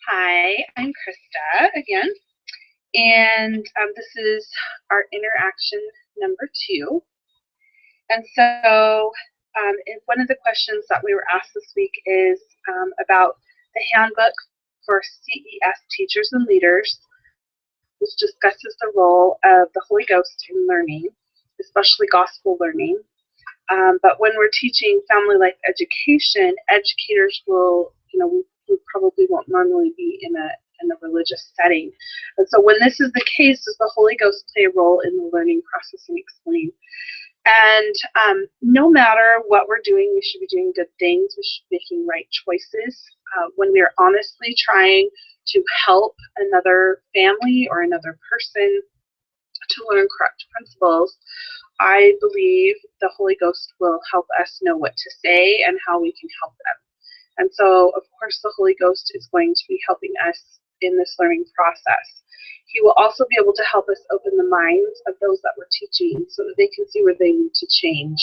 Hi, I'm Krista again, and this is our interaction number 2. And so, one of the questions that we were asked this week is about the handbook for CES teachers and leaders, which discusses the role of the Holy Ghost in learning, especially gospel learning. But when we're teaching family life education, educators will, we probably won't normally be in a religious setting. And so when this is the case, does the Holy Ghost play a role in the learning process and explain? And no matter what we're doing, we should be doing good things. We should be making right choices. When we are honestly trying to help another family or another person to learn correct principles, I believe the Holy Ghost will help us know what to say and how we can help them. And so, of course, the Holy Ghost is going to be helping us in this learning process. He will also be able to help us open the minds of those that we're teaching so that they can see where they need to change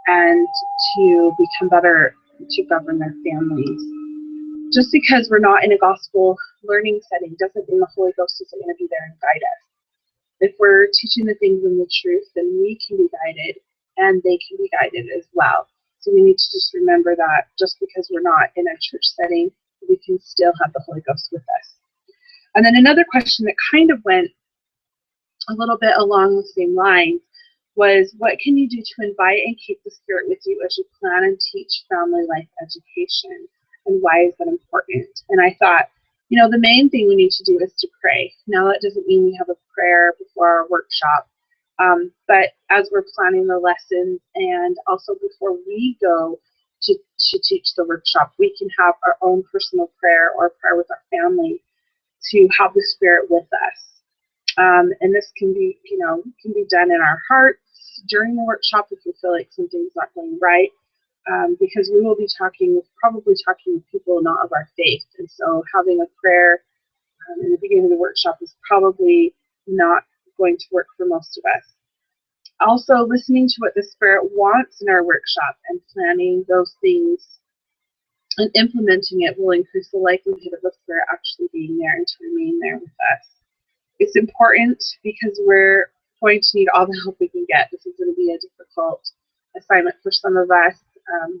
and to become better to govern their families. Just because we're not in a gospel learning setting doesn't mean the Holy Ghost isn't going to be there and guide us. If we're teaching the things in the truth, then we can be guided and they can be guided as well. So we need to just remember that just because we're not in a church setting, we can still have the Holy Ghost with us. And then another question that kind of went a little bit along the same lines was, what can you do to invite and keep the Spirit with you as you plan and teach family life education? And why is that important? And I thought, the main thing we need to do is to pray. Now, that doesn't mean we have a prayer before our workshop, but as we're planning the lessons and also before we go to teach the workshop, we can have our own personal prayer or prayer with our family to have the Spirit with us. And this can be done in our hearts during the workshop if we feel like something's not going right. Because we will be probably talking with people not of our faith. And so having a prayer in the beginning of the workshop is probably not going to work for most of us. Also, listening to what the Spirit wants in our workshop and planning those things and implementing it will increase the likelihood of the Spirit actually being there and to remain there with us. It's important because we're going to need all the help we can get. This is going to be a difficult assignment for some of us.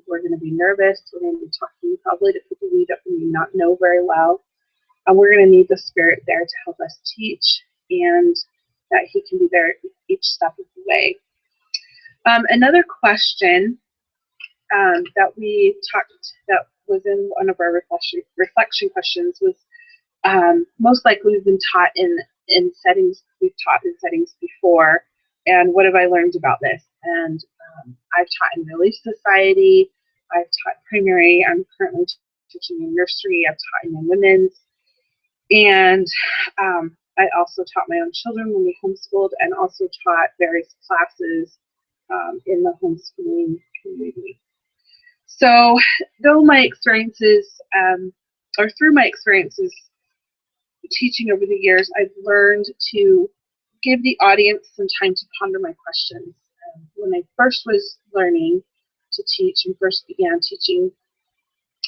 We're going to be nervous. We're going to be talking probably to people we not know very well. We're going to need the Spirit there to help us teach, and that He can be there each step of the way. Another question that was in one of our reflection questions was, most likely we've been taught in settings, we've taught in settings before, and what have I learned about this? And I've taught in Relief Society, I've taught primary, I'm currently teaching in nursery, I've taught in women's, and I also taught my own children when we homeschooled, and also taught various classes in the homeschooling community. So through my experiences teaching over the years, I've learned to give the audience some time to ponder my questions. When I first was learning to teach and first began teaching,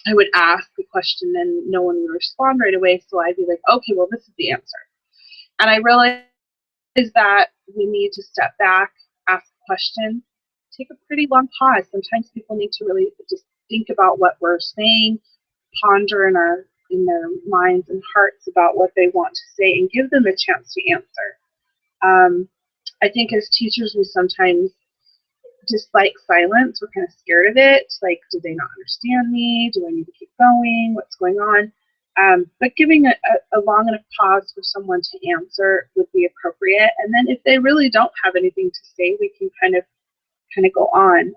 I would ask the question and no one would respond right away, so I'd be like, okay, well, this is the answer. And I realized that we need to step back, ask a question, take a pretty long pause. Sometimes people need to really just think about what we're saying, ponder in their minds and hearts about what they want to say, and give them a chance to answer. I think as teachers, we sometimes dislike silence. We're kind of scared of it. Like, do they not understand me? Do I need to keep going? What's going on? But giving a long enough pause for someone to answer would be appropriate. And then if they really don't have anything to say, we can kind of go on.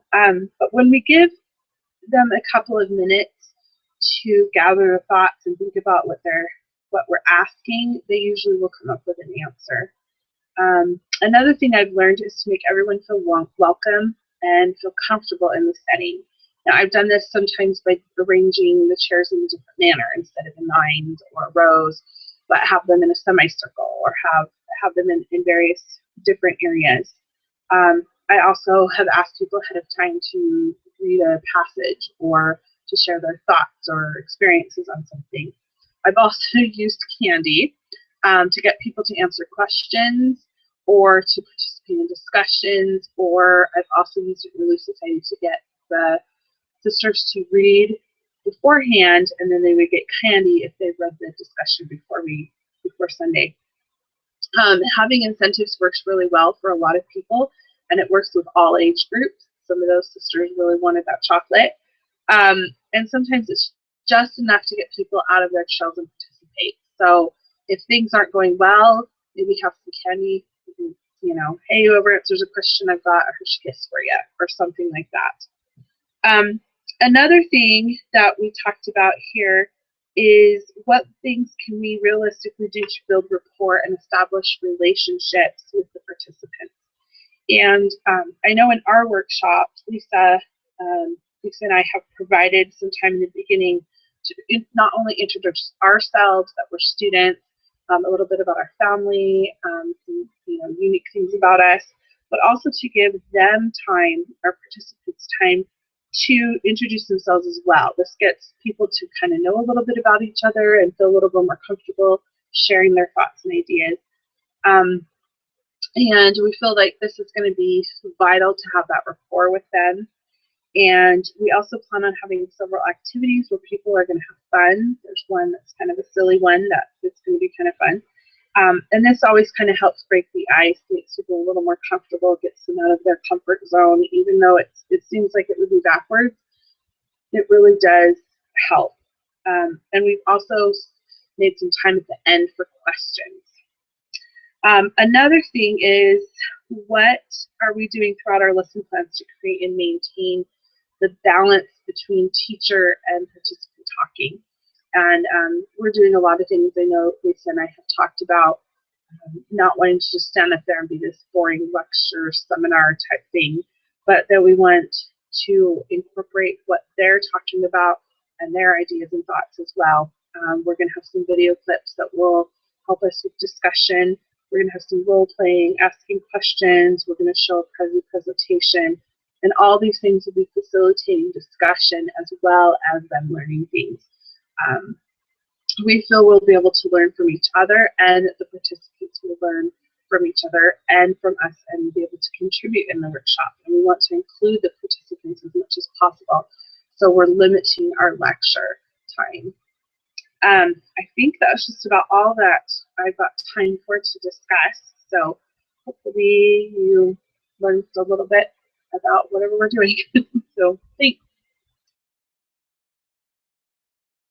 But when we give them a couple of minutes to gather their thoughts and think about what we're asking, they usually will come up with an answer. Another thing I've learned is to make everyone feel welcome and feel comfortable in the setting. Now, I've done this sometimes by arranging the chairs in a different manner instead of in lines or rows, but have them in a semicircle or have them in various different areas. I also have asked people ahead of time to read a passage or to share their thoughts or experiences on something. I've also used Candy to get people to answer questions or to participate in discussions, or I've also used it in Relief Society to get the sisters to read beforehand, and then they would get candy if they read the discussion before Sunday. Having incentives works really well for a lot of people, and it works with all age groups. Some of those sisters really wanted that chocolate. And sometimes it's just enough to get people out of their shells and participate. So if things aren't going well, maybe have some candy, you know, hey, whoever answers a question, I've got a Hershey Kiss for you, or something like that. Another thing that we talked about here is what things can we realistically do to build rapport and establish relationships with the participants. And I know in our workshop, Lisa and I have provided some time in the beginning to not only introduce ourselves, that we're students, a little bit about our family, some, you know, unique things about us, but also to give them time, our participants time, to introduce themselves as well. This gets people to kind of know a little bit about each other and feel a little bit more comfortable sharing their thoughts and ideas. And we feel like this is going to be vital to have that rapport with them. And we also plan on having several activities where people are going to have fun. There's one that's kind of a silly one that's going to be kind of fun. And this always kind of helps break the ice, makes people a little more comfortable, gets them out of their comfort zone. Even though it seems like it would be backwards, it really does help. And we've also made some time at the end for questions. Another thing is, what are we doing throughout our lesson plans to create and maintain the balance between teacher and participant talking? And we're doing a lot of things. I know Lisa and I have talked about not wanting to just stand up there and be this boring lecture, seminar type thing, but that we want to incorporate what they're talking about and their ideas and thoughts as well. We're going to have some video clips that will help us with discussion. We're going to have some role playing, asking questions. We're going to show a presentation. And all these things will be facilitating discussion as well as them learning things. We feel we'll be able to learn from each other, and the participants will learn from each other and from us and be able to contribute in the workshop. And we want to include the participants as much as possible. So we're limiting our lecture time. I think that was just about all that I've got time for to discuss. So hopefully you learned a little bit about whatever we're doing. So thanks.